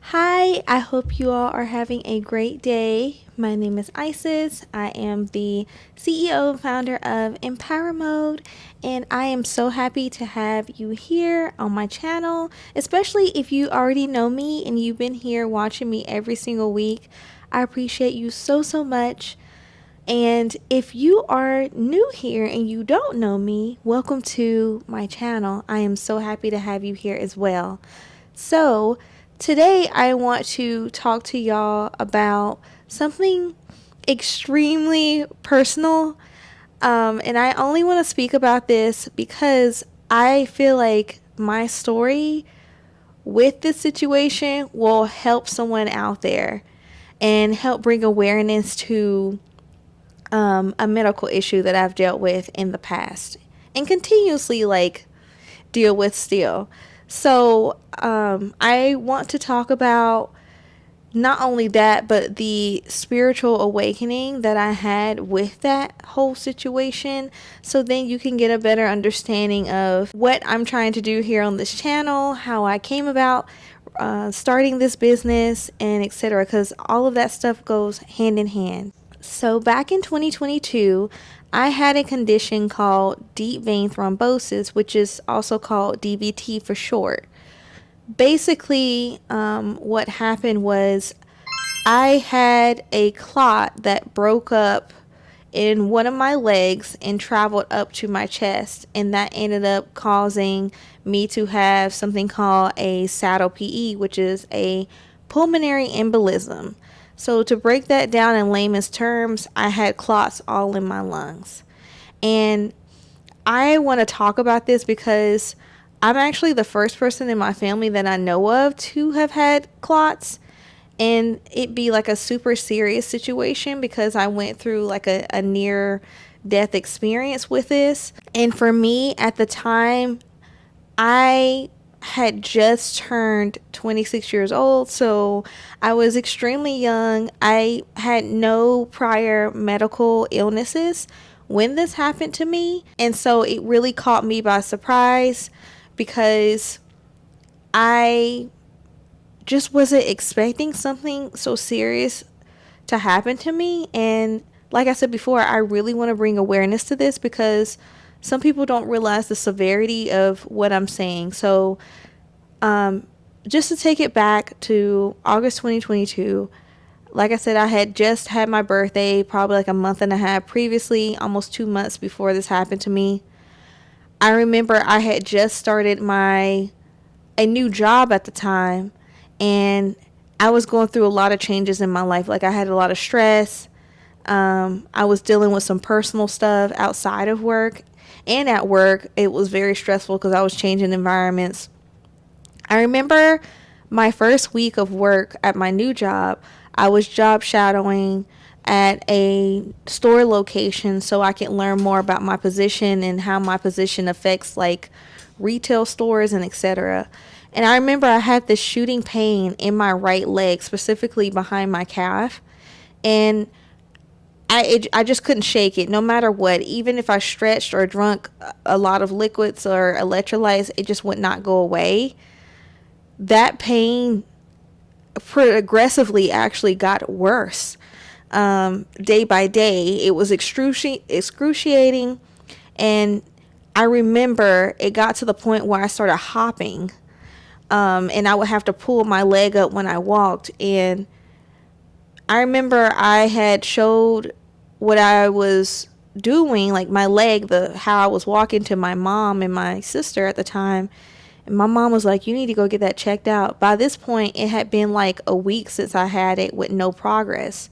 Hi, I hope you all are having a great day. My name is Isis. I am the CEO and founder of Empower Mode, and I am so happy to have you here on my channel, especially if you already know me and you've been here watching me every single week. I appreciate you so much. And if you are new here and you don't know me, welcome to my channel. I am so happy to have you here as well. So, today I want to talk to y'all about something extremely personal. And I only want to speak about this because I feel like my story with this situation will help someone out there and help bring awareness to a medical issue that I've dealt with in the past and continuously deal with still. So I want to talk about not only that, but the spiritual awakening that I had with that whole situation. So then you can get a better understanding of what I'm trying to do here on this channel, how I came about starting this business, and etc. Because all of that stuff goes hand in hand. So back in 2022, I had a condition called deep vein thrombosis, which is also called DVT for short. Basically, what happened was I had a clot that broke up in one of my legs and traveled up to my chest, and that ended up causing me to have something called a saddle PE, which is a pulmonary embolism. So to break that down in layman's terms, I had clots all in my lungs. And I want to talk about this because I'm actually the first person in my family that I know of to have had clots, and it be like a super serious situation because I went through like a near death experience with this. And for me at the time, I had just turned 26 years old, so I was extremely young. I had no prior medical illnesses when this happened to me, and so it really caught me by surprise because I just wasn't expecting something so serious to happen to me. And like I said before, I really want to bring awareness to this because some people don't realize the severity of what I'm saying. So just to take it back to August 2022, like I said, I had just had my birthday probably like a month and a half previously, almost 2 months before this happened to me. I remember I had just started a new job at the time, and I was going through a lot of changes in my life. Like I had a lot of stress. I was dealing with some personal stuff outside of work, and at work it was very stressful because I was changing environments. I remember my first week of work at my new job, I was job shadowing at a store location so I could learn more about my position and how my position affects like retail stores and etc. And I remember I had this shooting pain in my right leg, specifically behind my calf, and I just couldn't shake it no matter what. Even if I stretched or drunk a lot of liquids or electrolytes, it just would not go away. That pain progressively actually got worse day by day. It was excruciating. And I remember it got to the point where I started hopping. And I would have to pull my leg up when I walked. And I remember I had showed what I was doing, like my leg, how I was walking, to my mom and my sister at the time. And my mom was like, you need to go get that checked out. By this point, it had been like a week since I had it with no progress.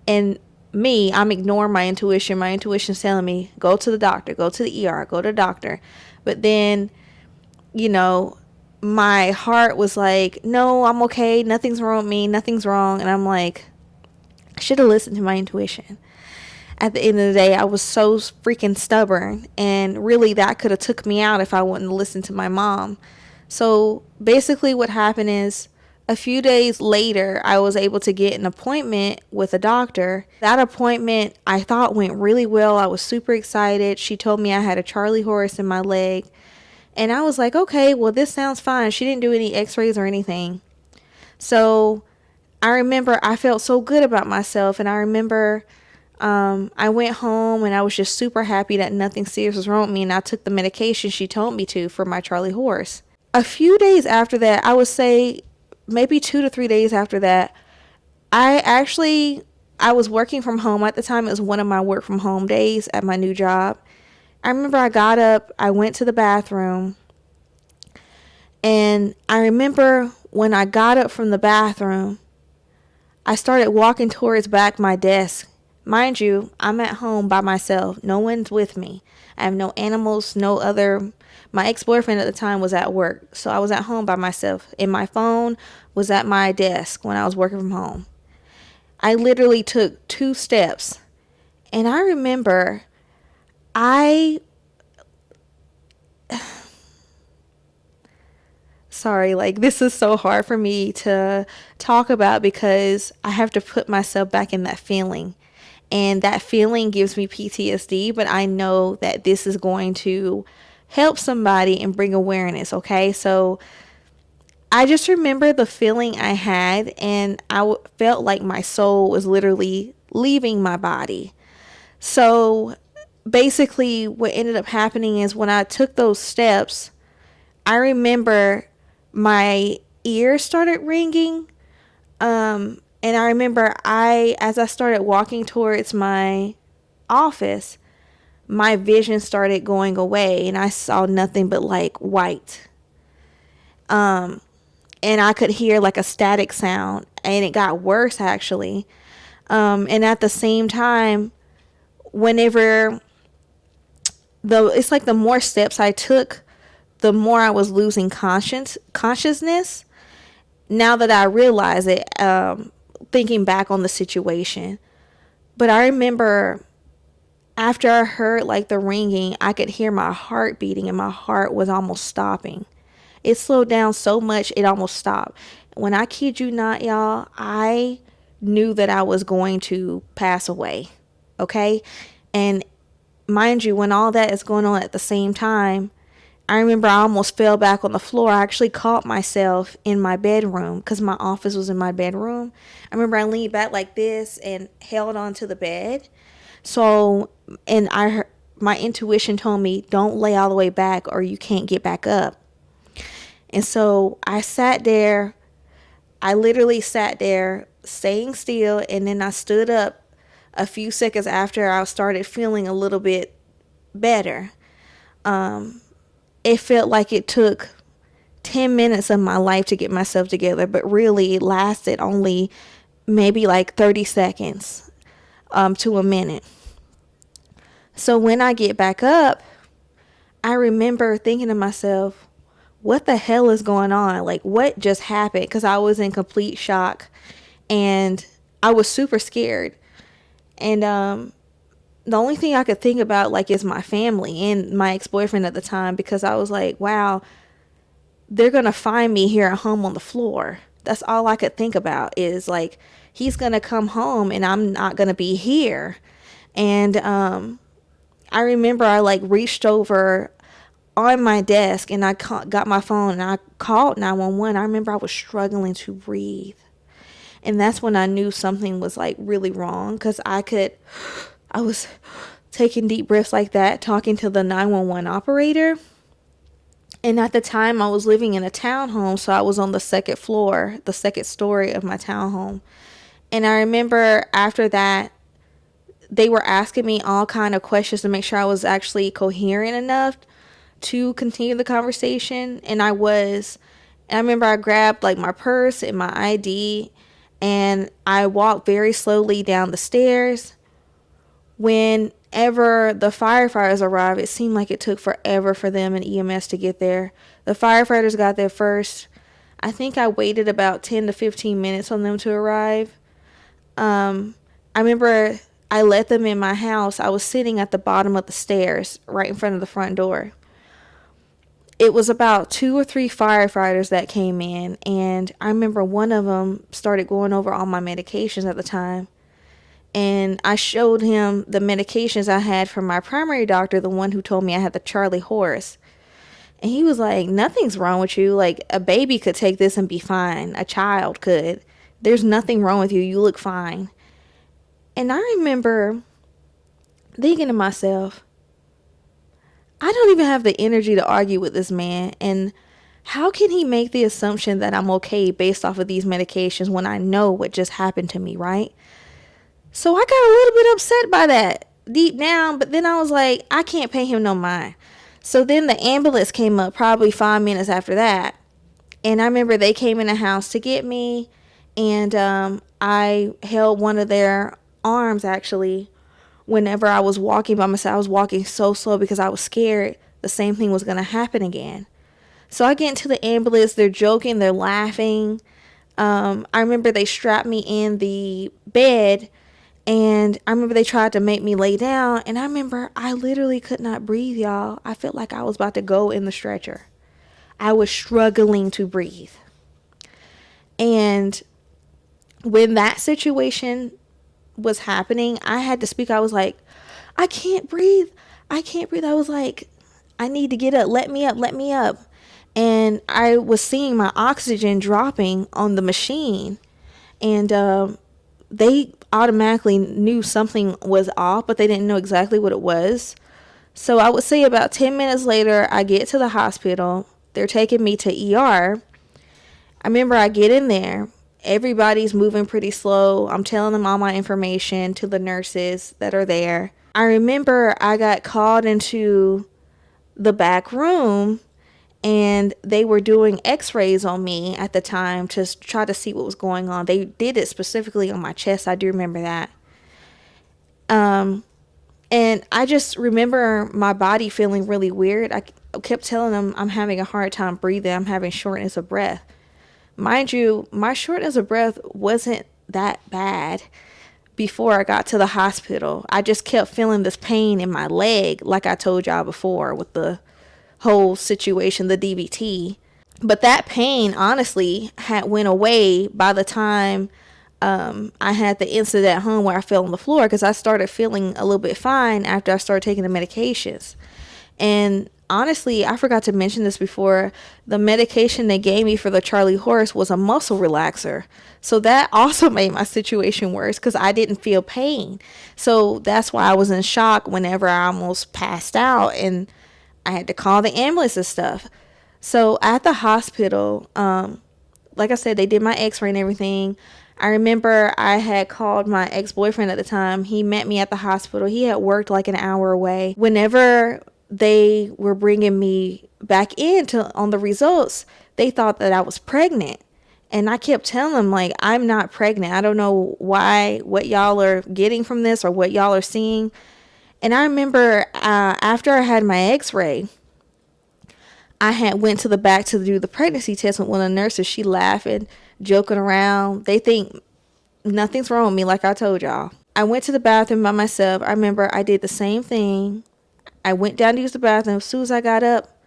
And me, I'm ignoring my intuition. My intuition's telling me, go to the doctor, go to the ER, go to the doctor. But then, you know, my heart was like, no, I'm okay. Nothing's wrong with me. Nothing's wrong. And I'm like, I should have listened to my intuition. At the end of the day, I was so freaking stubborn, and really that could have took me out if I wouldn't listen to my mom. So basically what happened is a few days later, I was able to get an appointment with a doctor. That appointment I thought went really well. I was super excited. She told me I had a Charlie horse in my leg, and I was like, okay, well, this sounds fine. She didn't do any x-rays or anything. So I remember I felt so good about myself, and I remember I went home and I was just super happy that nothing serious was wrong with me, and I took the medication she told me to for my Charlie horse. A few days after that, I would say maybe 2 to 3 days after that, I was working from home at the time. It was one of my work from home days at my new job. I remember I got up, I went to the bathroom, and I remember when I got up from the bathroom, I started walking towards back my desk. Mind you, I'm at home by myself. No one's with me. I have no animals, no other. My ex-boyfriend at the time was at work, so I was at home by myself. And my phone was at my desk when I was working from home. I literally took 2 steps. And I remember I sorry, like this is so hard for me to talk about because I have to put myself back in that feeling. And that feeling gives me PTSD, but I know that this is going to help somebody and bring awareness, okay? So I just remember the feeling I had, and felt like my soul was literally leaving my body. So basically, what ended up happening is when I took those steps, I remember my ears started ringing. And I remember as I started walking towards my office, my vision started going away and I saw nothing but like white. And I could hear like a static sound, and it got worse actually. And at the same time, whenever it's like the more steps I took, the more I was losing consciousness. Now that I realize it, thinking back on the situation. But I remember after I heard like the ringing, I could hear my heart beating, and my heart was almost stopping. It slowed down so much it almost stopped. When I kid you not, y'all, I knew that I was going to pass away. Okay? And mind you, when all that is going on at the same time, I remember I almost fell back on the floor. I actually caught myself in my bedroom because my office was in my bedroom. I remember I leaned back like this and held onto the bed. So, and my intuition told me, don't lay all the way back or you can't get back up. And so I sat there. I literally sat there staying still, and then I stood up a few seconds after I started feeling a little bit better. It felt like it took 10 minutes of my life to get myself together, but really it lasted only maybe like 30 seconds to a minute. So when I get back up, I remember thinking to myself, what the hell is going on? Like, what just happened? Because I was in complete shock and I was super scared. And the only thing I could think about like is my family and my ex-boyfriend at the time, because I was like, wow, they're going to find me here at home on the floor. That's all I could think about is like, he's going to come home and I'm not going to be here. And I remember I like reached over on my desk and I got my phone and I called 911. I remember I was struggling to breathe. And that's when I knew something was like really wrong, because I was taking deep breaths like that, talking to the 911 operator. And at the time I was living in a townhome, so I was on the second floor, the second story of my townhome. And I remember after that, they were asking me all kind of questions to make sure I was actually coherent enough to continue the conversation. And I was. And I remember I grabbed like my purse and my ID, and I walked very slowly down the stairs. Whenever the firefighters arrived, it seemed like it took forever for them and EMS to get there. The firefighters got there first. I think I waited about 10 to 15 minutes on them to arrive. I remember I let them in my house. I was sitting at the bottom of the stairs right in front of the front door. It was about 2 or 3 firefighters that came in, and I remember one of them started going over all my medications at the time. And I showed him the medications I had from my primary doctor, the one who told me I had the Charlie horse. And he was like, nothing's wrong with you. Like, a baby could take this and be fine. A child could. There's nothing wrong with you. You look fine. And I remember thinking to myself, I don't even have the energy to argue with this man. And how can he make the assumption that I'm okay based off of these medications when I know what just happened to me, right? So I got a little bit upset by that deep down, but then I was like, I can't pay him no mind. So then the ambulance came up probably 5 minutes after that. And I remember they came in the house to get me, and I held one of their arms actually whenever I was walking by myself. I was walking so slow because I was scared the same thing was going to happen again. So I get into the ambulance. They're joking. They're laughing. I remember they strapped me in the bed, and I remember they tried to make me lay down. And I remember I literally could not breathe, y'all. I felt like I was about to go in the stretcher. I was struggling to breathe. And when that situation was happening, I had to speak. I was like, I can't breathe. I can't breathe. I was like, I need to get up. Let me up. Let me up. And I was seeing my oxygen dropping on the machine. And they automatically knew something was off, but they didn't know exactly what it was. So I would say about 10 minutes later, I get to the hospital. They're taking me to ER. I remember I get in there. Everybody's moving pretty slow. I'm telling them all my information to the nurses that are there. I remember I got called into the back room, and they were doing x-rays on me at the time to try to see what was going on. They did it specifically on my chest. I do remember that. And I just remember my body feeling really weird. I kept telling them I'm having a hard time breathing. I'm having shortness of breath. Mind you, my shortness of breath wasn't that bad before I got to the hospital. I just kept feeling this pain in my leg, like I told y'all before with the whole situation, the DVT. But that pain, honestly, had went away by the time I had the incident at home where I fell on the floor, because I started feeling a little bit fine after I started taking the medications. And honestly, I forgot to mention this before, the medication they gave me for the Charlie horse was a muscle relaxer. So that also made my situation worse because I didn't feel pain. So that's why I was in shock whenever I almost passed out and I had to call the ambulance and stuff. So at the hospital, like I said, they did my x-ray and everything. I remember I had called my ex-boyfriend at the time. He met me at the hospital. He had worked like an hour away. Whenever they were bringing me back in on the results, they thought that I was pregnant. And I kept telling them, like, I'm not pregnant. I don't know what y'all are getting from this or what y'all are seeing. And I remember after I had my x-ray, I had went to the back to do the pregnancy test with one of the nurses. She laughing, joking around. They think nothing's wrong with me, like I told y'all. I went to the bathroom by myself. I remember I did the same thing. I went down to use the bathroom. As soon as I got up,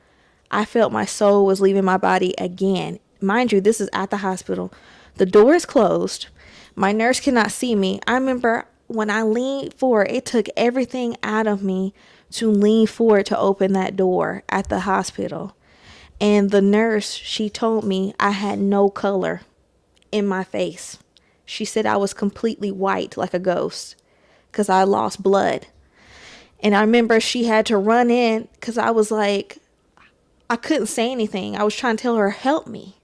I felt my soul was leaving my body again. Mind you, this is at the hospital. The door is closed. My nurse cannot see me. I remember when I leaned forward, it took everything out of me to lean forward to open that door at the hospital. And the nurse, she told me I had no color in my face. She said I was completely white like a ghost because I lost blood. And I remember she had to run in because I was like, I couldn't say anything. I was trying to tell her, help me.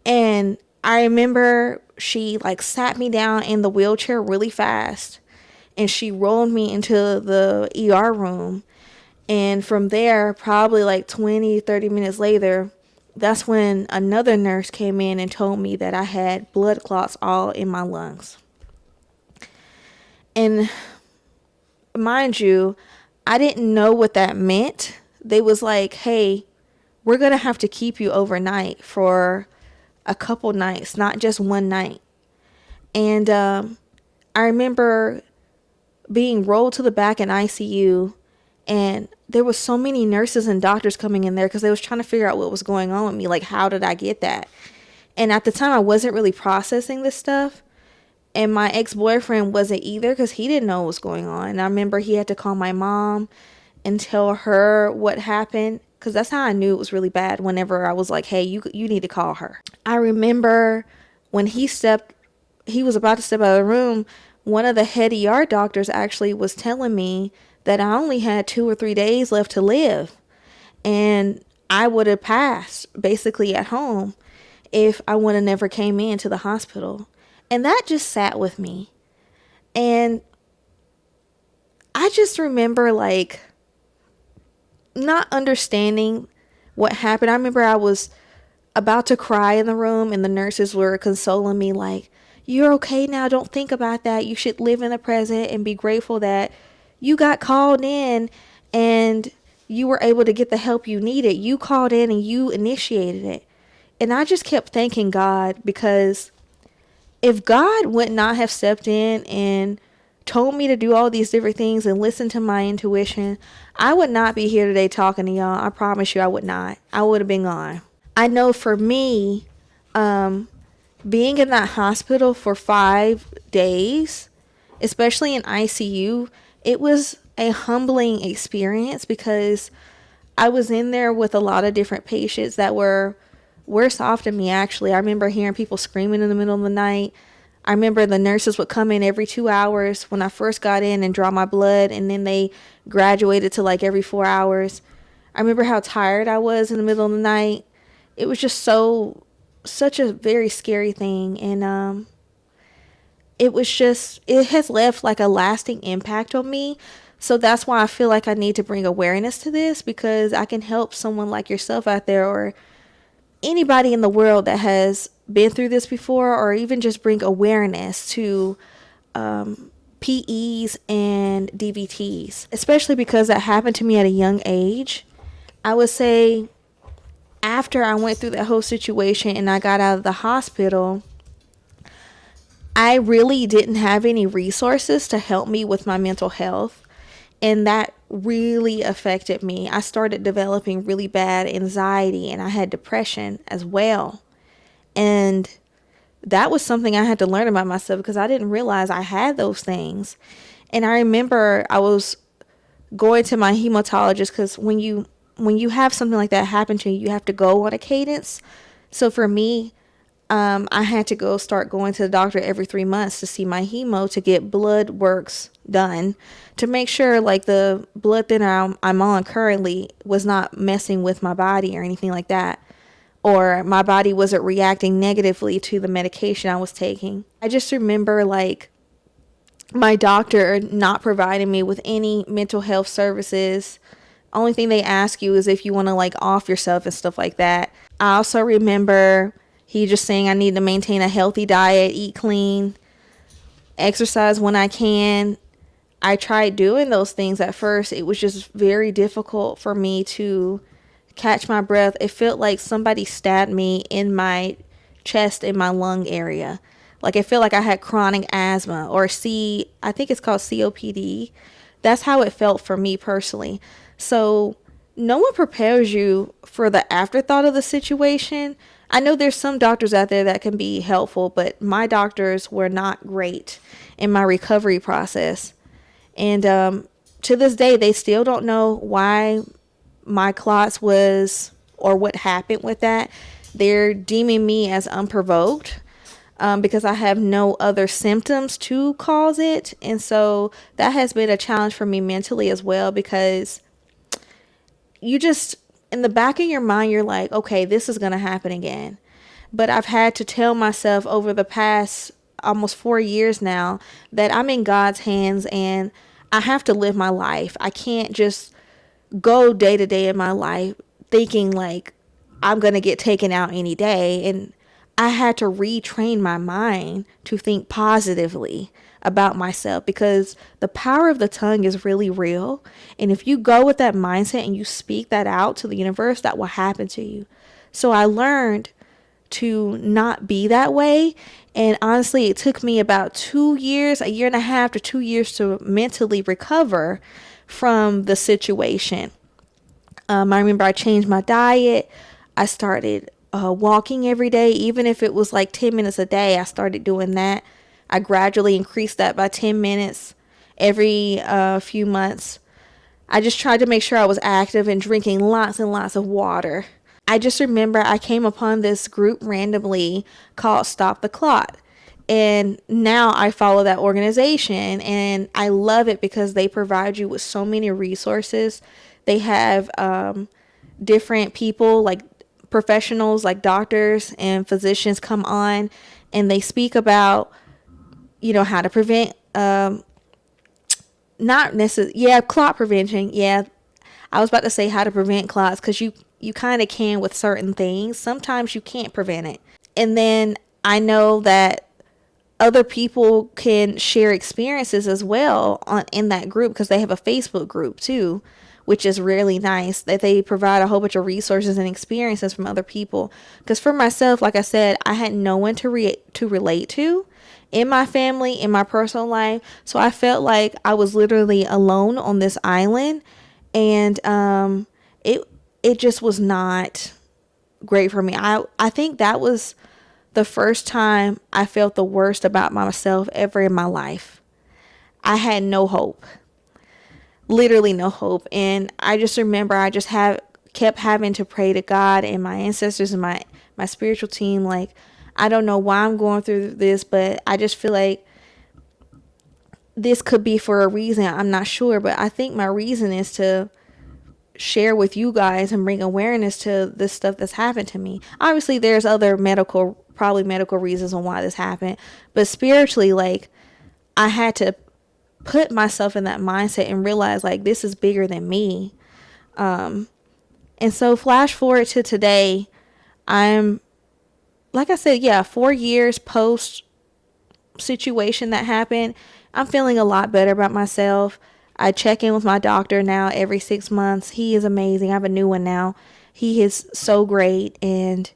And I remember she like sat me down in the wheelchair really fast, and she rolled me into the ER room. And from there, probably like 20, 30 minutes later, that's when another nurse came in and told me that I had blood clots all in my lungs. And mind you, I didn't know what that meant. They was like, hey, we're going to have to keep you overnight for a couple nights, not just one night. And I remember being rolled to the back in ICU, and there was so many nurses and doctors coming in there because they was trying to figure out what was going on with me. Like, how did I get that? And at the time, I wasn't really processing this stuff. And my ex-boyfriend wasn't either because he didn't know what was going on. And I remember he had to call my mom and tell her what happened because that's how I knew it was really bad, whenever I was like, hey, you need to call her. I remember when he was about to step out of the room, one of the head ER doctors actually was telling me that I only had 2 or 3 days left to live. And I would have passed basically at home if I would have never came into the hospital. And that just sat with me. And I just remember like not understanding what happened. I remember I was about to cry in the room and the nurses were consoling me like, you're okay now. Don't think about that. You should live in the present and be grateful that you got called in and you were able to get the help you needed. You called in and you initiated it. And I just kept thanking God, because if God would not have stepped in and told me to do all these different things and listen to my intuition, I would not be here today talking to y'all. I promise you I would not. I would have been gone. I know for me, being in that hospital for 5 days, especially in ICU, it was a humbling experience, because I was in there with a lot of different patients that were worse off than me, actually. I remember hearing people screaming in the middle of the night. I remember the nurses would come in every 2 hours when I first got in and draw my blood, and then they graduated to like every 4 hours. I remember how tired I was in the middle of the night. It was just such a very scary thing. And it has left like a lasting impact on me. So that's why I feel like I need to bring awareness to this, because I can help someone like yourself out there, or anybody in the world that has been through this before, or even just bring awareness to PEs and DVTs, especially because that happened to me at a young age. I would say after I went through that whole situation and I got out of the hospital, I really didn't have any resources to help me with my mental health. And that really affected me. I started developing really bad anxiety, and I had depression as well. And that was something I had to learn about myself, because I didn't realize I had those things. And I remember I was going to my hematologist, because when you have something like that happen to you, you have to go on a cadence. So for me, I had to start going to the doctor every 3 months to see my hemo, to get blood works done, to make sure like the blood thinner I'm on currently was not messing with my body or anything like that, or my body wasn't reacting negatively to the medication I was taking. I just remember like my doctor not providing me with any mental health services. Only thing they ask you is if you want to like off yourself and stuff like that. I also remember he just saying I need to maintain a healthy diet, eat clean, exercise when I can. I tried doing those things at first. It was just very difficult for me to catch my breath. It felt like somebody stabbed me in my chest, in my lung area. Like I feel like I had chronic asthma, or I think it's called COPD. That's how it felt for me personally. So no one prepares you for the afterthought of the situation. I know there's some doctors out there that can be helpful, but my doctors were not great in my recovery process. And to this day, they still don't know why my clots or what happened with that. They're deeming me as unprovoked, because I have no other symptoms to cause it. And so that has been a challenge for me mentally as well, because you just, in the back of your mind, you're like, okay, this is going to happen again. But I've had to tell myself over the past almost 4 years now that I'm in God's hands and I have to live my life. I can't just go day to day in my life thinking like I'm going to get taken out any day. And I had to retrain my mind to think positively about myself, because the power of the tongue is really real. And if you go with that mindset and you speak that out to the universe, that will happen to you. So I learned to not be that way. And honestly, it took me about 2 years, a year and a half to 2 years to mentally recover from the situation. I remember I changed my diet. I started walking every day, even if it was like 10 minutes a day. I started doing that. I gradually increased that by 10 minutes every few months. I just tried to make sure I was active and drinking lots and lots of water. I just remember I came upon this group randomly called Stop the Clot. And now I follow that organization and I love it because they provide you with so many resources. They have different people, like professionals, like doctors and physicians, come on and they speak about, how to prevent, not necessarily, yeah, clot prevention. Yeah, I was about to say how to prevent clots because you kind of can with certain things. Sometimes you can't prevent it. And then I know that other people can share experiences as well in that group because they have a Facebook group too, which is really nice that they provide a whole bunch of resources and experiences from other people. Because for myself, like I said, I had no one to relate to in my family, in my personal life. So I felt like I was literally alone on this island, and it just was not great for me. I think that was the first time I felt the worst about myself ever in my life. I had no hope, literally no hope. And I just remember I just kept having to pray to God and my ancestors and my spiritual team. Like, I don't know why I'm going through this, but I just feel like this could be for a reason. I'm not sure, but I think my reason is to share with you guys and bring awareness to this stuff that's happened to me. Obviously, there's other probably medical reasons on why this happened, but spiritually, like, I had to put myself in that mindset and realize, like, this is bigger than me. And so flash forward to today, I'm, like I said, yeah, 4 years post situation that happened, I'm feeling a lot better about myself. I check in with my doctor now every 6 months. He is amazing. I have a new one now. He is so great, and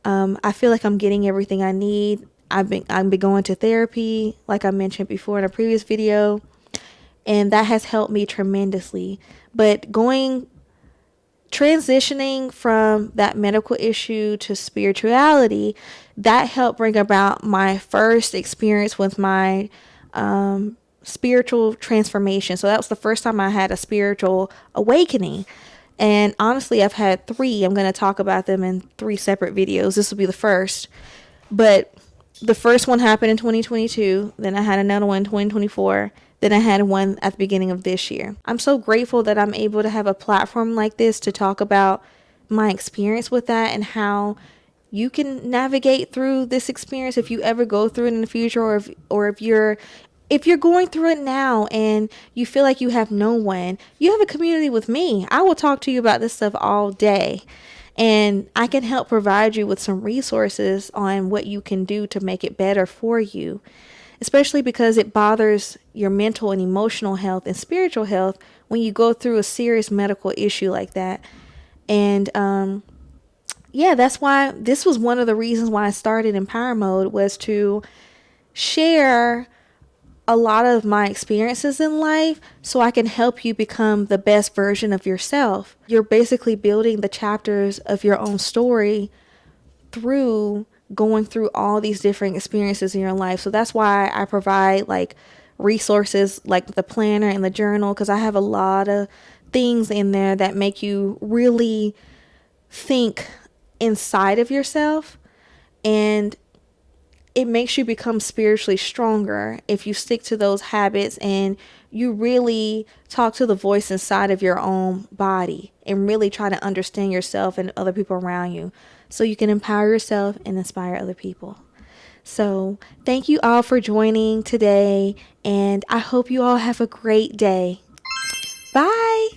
I feel like I'm getting everything I need. I've been going to therapy, like I mentioned before in a previous video, and that has helped me tremendously. But transitioning from that medical issue to spirituality, that helped bring about my first experience with my spiritual transformation. So that was the first time I had a spiritual awakening. And honestly, I've had 3. I'm going to talk about them in 3 separate videos. This will be the first. But the first one happened in 2022. Then I had another one in 2024. Then I had one at the beginning of this year. I'm so grateful that I'm able to have a platform like this to talk about my experience with that and how you can navigate through this experience if you ever go through it in the future, or if you're going through it now and you feel like you have no one, you have a community with me. I will talk to you about this stuff all day. And I can help provide you with some resources on what you can do to make it better for you, especially because it bothers your mental and emotional health and spiritual health when you go through a serious medical issue like that. And yeah, that's why this was one of the reasons why I started Empower Mode, was to share a lot of my experiences in life so I can help you become the best version of yourself. You're basically building the chapters of your own story through going through all these different experiences in your life. So that's why I provide like resources like the planner and the journal, because I have a lot of things in there that make you really think inside of yourself, and it makes you become spiritually stronger if you stick to those habits and you really talk to the voice inside of your own body and really try to understand yourself and other people around you so you can empower yourself and inspire other people. So thank you all for joining today, and I hope you all have a great day. Bye.